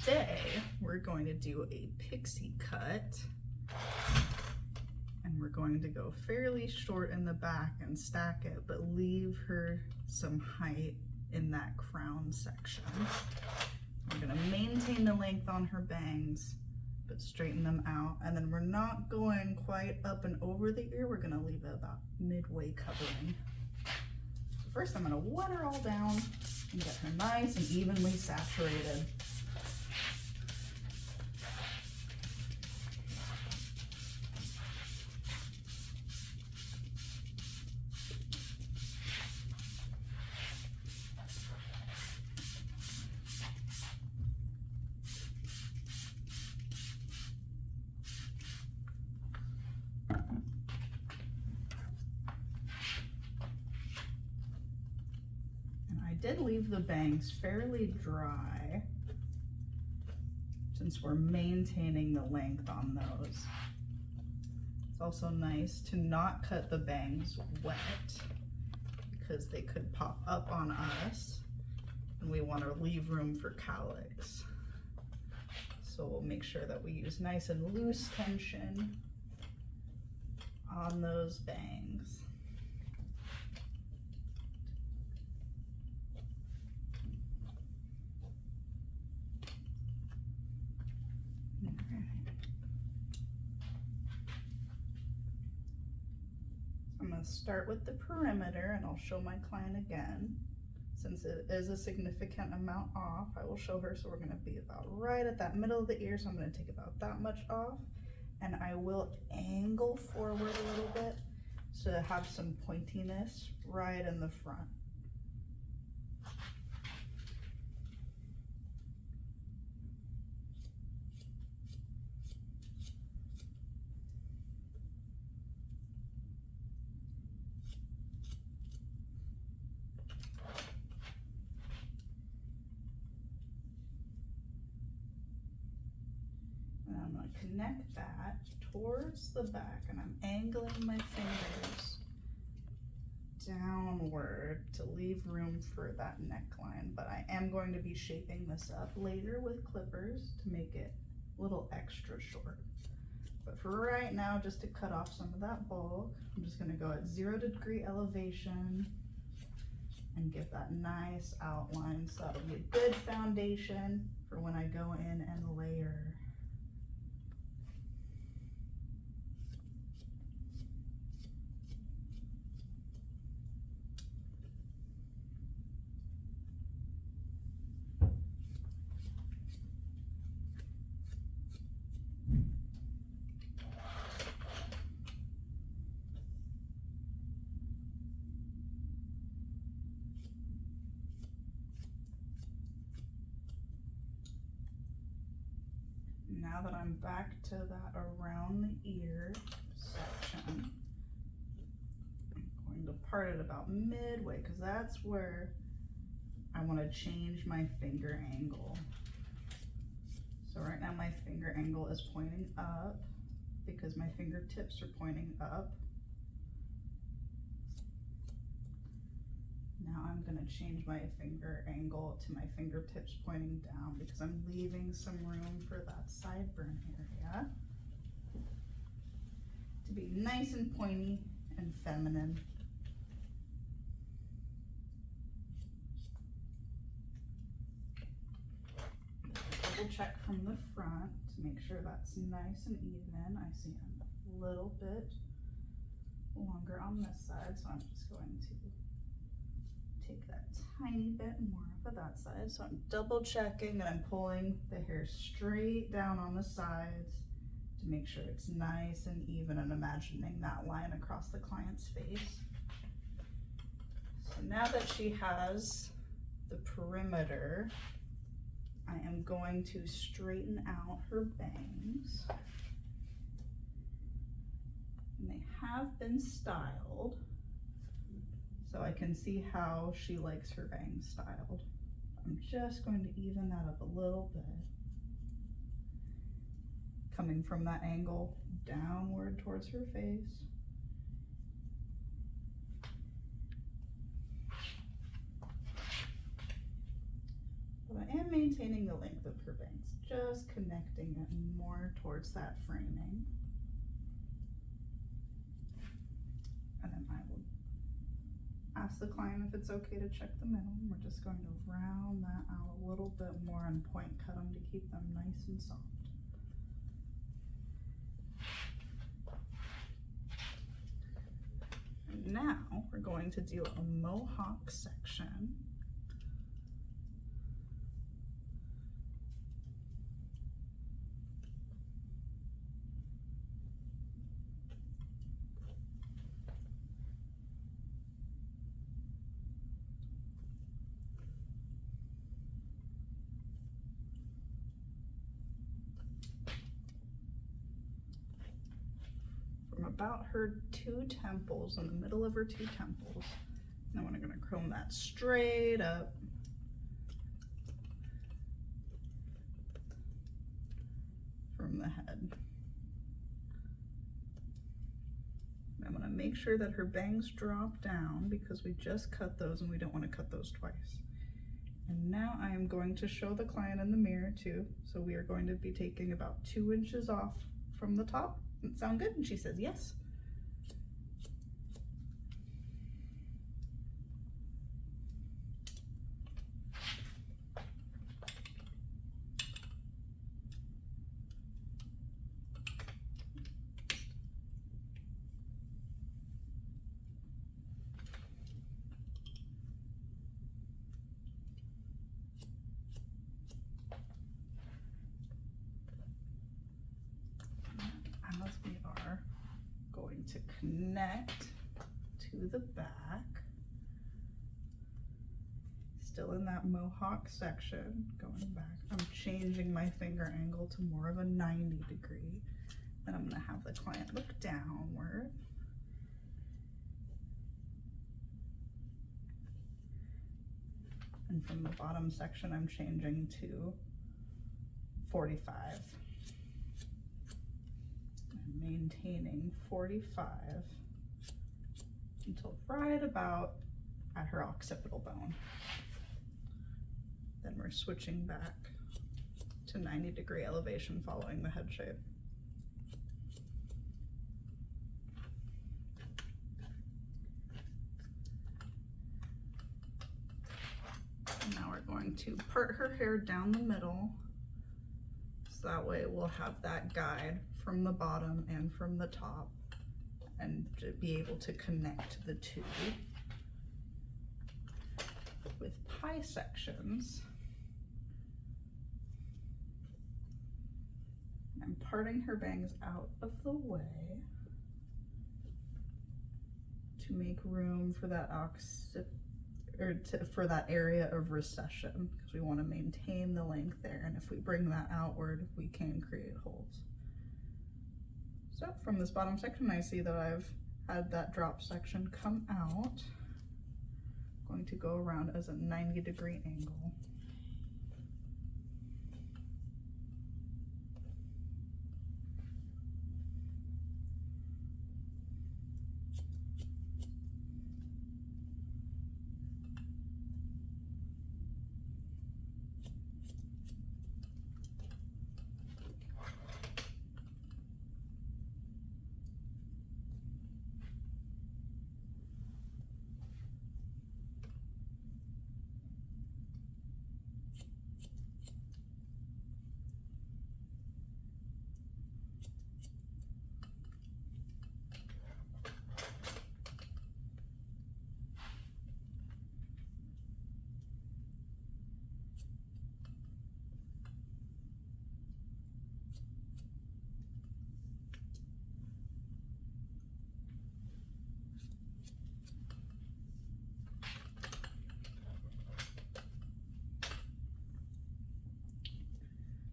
today we're going to do a pixie cut, and we're going to go fairly short in the back and stack it, but leave her some height in that crown section. We're gonna maintain the length on her bangs, but straighten them out. And then we're not going quite up and over the ear. We're gonna leave it about midway covering. So first I'm gonna wet her all down and get her nice and evenly saturated. Did leave the bangs fairly dry since we're maintaining the length on those. It's also nice to not cut the bangs wet because they could pop up on us and we want to leave room for cowlicks. So we'll make sure that we use nice and loose tension on those bangs. I'm going to start with the perimeter, and I'll show my client again. Since it is a significant amount off, I will show her. So we're going to be about right at that middle of the ear, so I'm going to take about that much off, and I will angle forward a little bit to have some pointiness right in the front. And I'm going to connect that towards the back, and I'm angling my fingers downward to leave room for that neckline. But I am going to be shaping this up later with clippers to make it a little extra short. But for right now, just to cut off some of that bulk, I'm just going to go at 0-degree elevation and give that nice outline, so that'll be a good foundation for when I go in and layer. Now that I'm back to that around the ear section, I'm going to part it about midway because that's where I want to change my finger angle. So right now my finger angle is pointing up because my fingertips are pointing up. Now I'm going to change my finger angle to my fingertips pointing down because I'm leaving some room for that sideburn area to be nice and pointy and feminine. Double check from the front to make sure that's nice and even. I see I'm a little bit longer on this side, so I'm just going to take that tiny bit more of that side. So I'm double checking and I'm pulling the hair straight down on the sides to make sure it's nice and even, and imagining that line across the client's face. So now that she has the perimeter, I am going to straighten out her bangs. And they have been styled, so I can see how she likes her bangs styled. I'm just going to even that up a little bit. Coming from that angle downward towards her face. But I am maintaining the length of her bangs, just connecting it more towards that framing. And then I will ask the client if it's okay to check the middle. We're just going to round that out a little bit more and point cut them to keep them nice and soft. And now we're going to do a mohawk section. About her two temples, in the middle of her two temples. And then we're going to comb that straight up. From the head. And I'm going to make sure that her bangs drop down because we just cut those and we don't want to cut those twice. And now I am going to show the client in the mirror too. So we are going to be taking about 2 inches off from the top. Does it sound good? And she says yes. As we are going to connect to the back, still in that mohawk section, going back, I'm changing my finger angle to more of a 90 degree. Then I'm going to have the client look downward. And from the bottom section, I'm changing to 45. Maintaining 45 until right about at her occipital bone. Then we're switching back to 90 degree elevation following the head shape. And now we're going to part her hair down the middle so that way we'll have that guide from the bottom and from the top and to be able to connect the two. With pie sections, I'm parting her bangs out of the way to make room for that for that area of recession, because we want to maintain the length there, and if we bring that outward we can create holes. So from this bottom section I see that I've had that drop section come out. I'm going to go around as a 90 degree angle.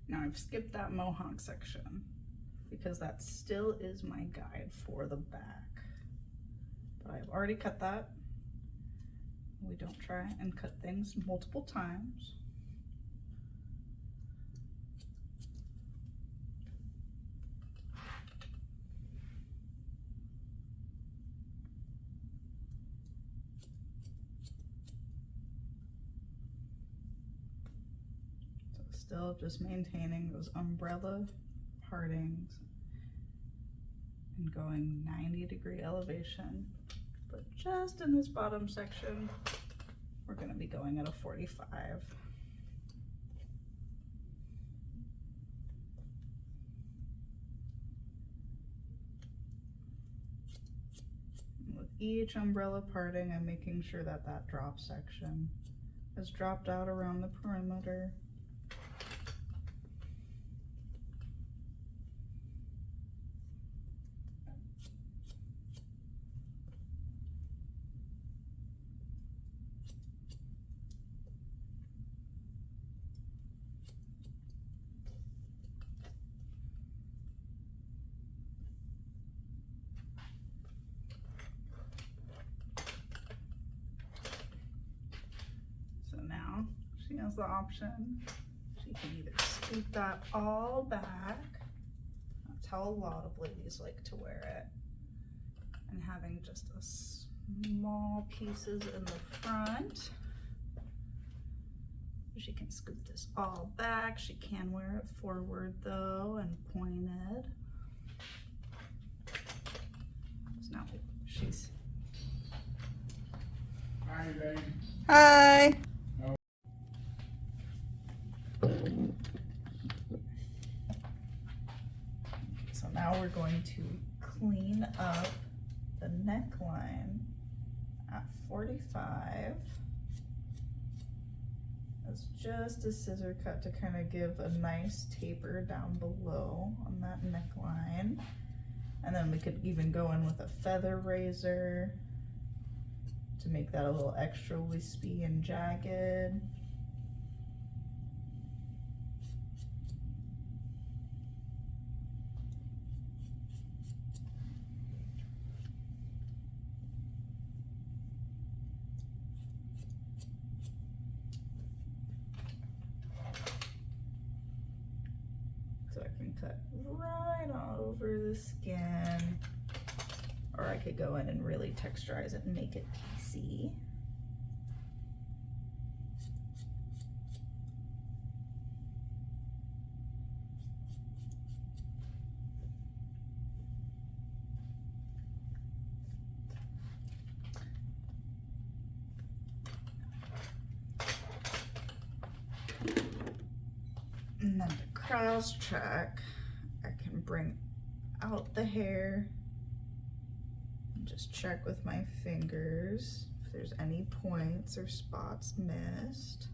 Now I've skipped that mohawk section because that still is my guide for the back. But I've already cut that. We don't try and cut things multiple times. Still just maintaining those umbrella partings and going 90-degree elevation. But just in this bottom section, we're going to be going at a 45. And with each umbrella parting, I'm making sure that that drop section is dropped out around the perimeter. She has the option. She can either scoop that all back. That's how a lot of ladies like to wear it. And having just a small pieces in the front. She can scoop this all back. She can wear it forward though and pointed. So now she's. Hi, babe. Hi. So now we're going to clean up the neckline at 45. That's just a scissor cut to kind of give a nice taper down below on that neckline. And then we could even go in with a feather razor to make that a little extra wispy and jagged. So I can cut right all over the skin, or I could go in and really texturize it and make it piecey. And then to cross check, I can bring out the hair and just check with my fingers if there's any points or spots missed.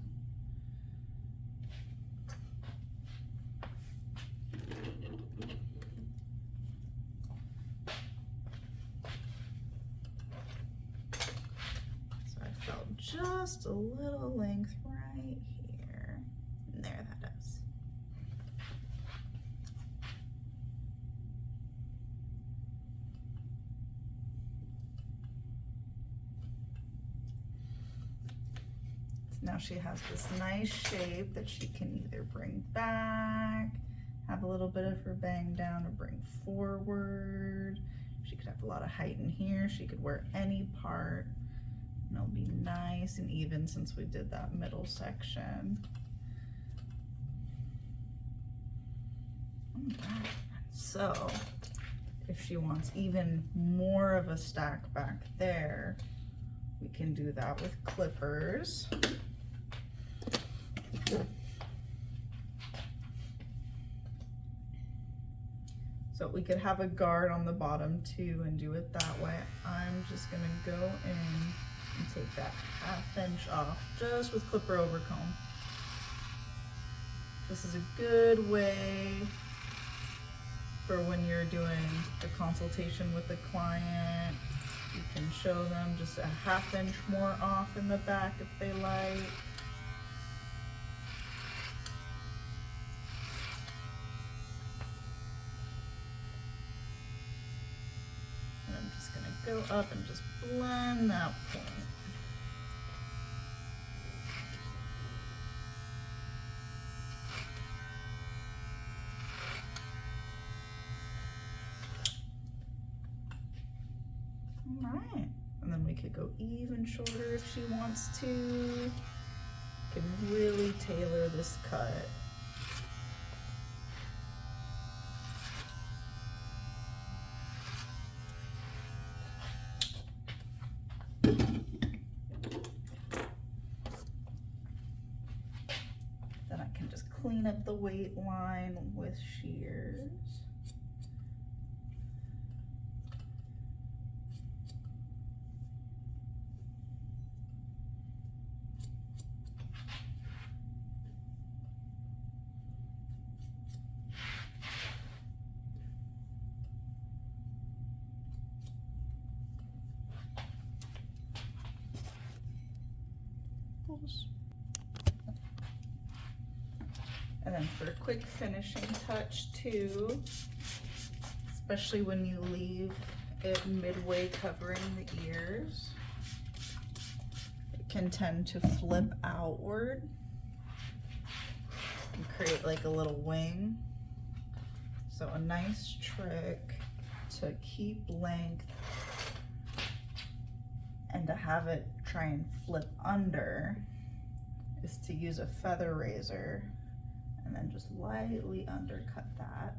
So I felt just a little length right here. And there that is. Now she has this nice shape that she can either bring back, have a little bit of her bang down, or bring forward. She could have a lot of height in here. She could wear any part and it'll be nice and even since we did that middle section. Alright, so if she wants even more of a stack back there, we can do that with clippers. So we could have a guard on the bottom too and do it that way. I'm just gonna go in and take that 1/2 inch off just with clipper over comb. This is a good way for when you're doing a consultation with the client. You can show them just a 1/2 inch more off in the back if they like. And I'm just gonna go up and just blend that point. Alright, and then we could go even shorter if she wants to. Can really tailor this cut clean up the weight line with shears. And then for a quick finishing touch too, especially when you leave it midway covering the ears, it can tend to flip outward and create like a little wing. So a nice trick to keep length and to have it try and flip under is to use a feather razor and then just lightly undercut that.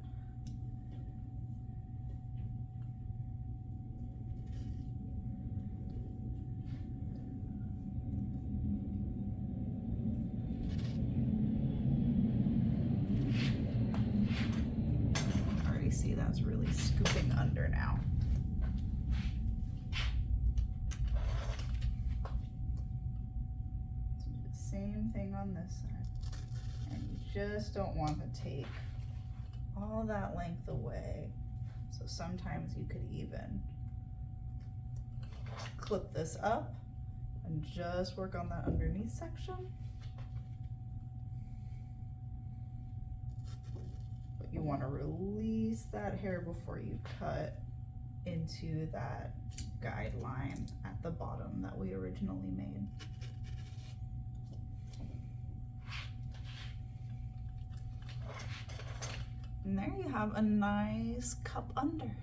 Already see that's really scooping under now. So do the same thing on this side. And you just don't want to take all that length away. So sometimes you could even clip this up and just work on that underneath section. But you want to release that hair before you cut into that guideline at the bottom that we originally made. And there you have a nice cup under.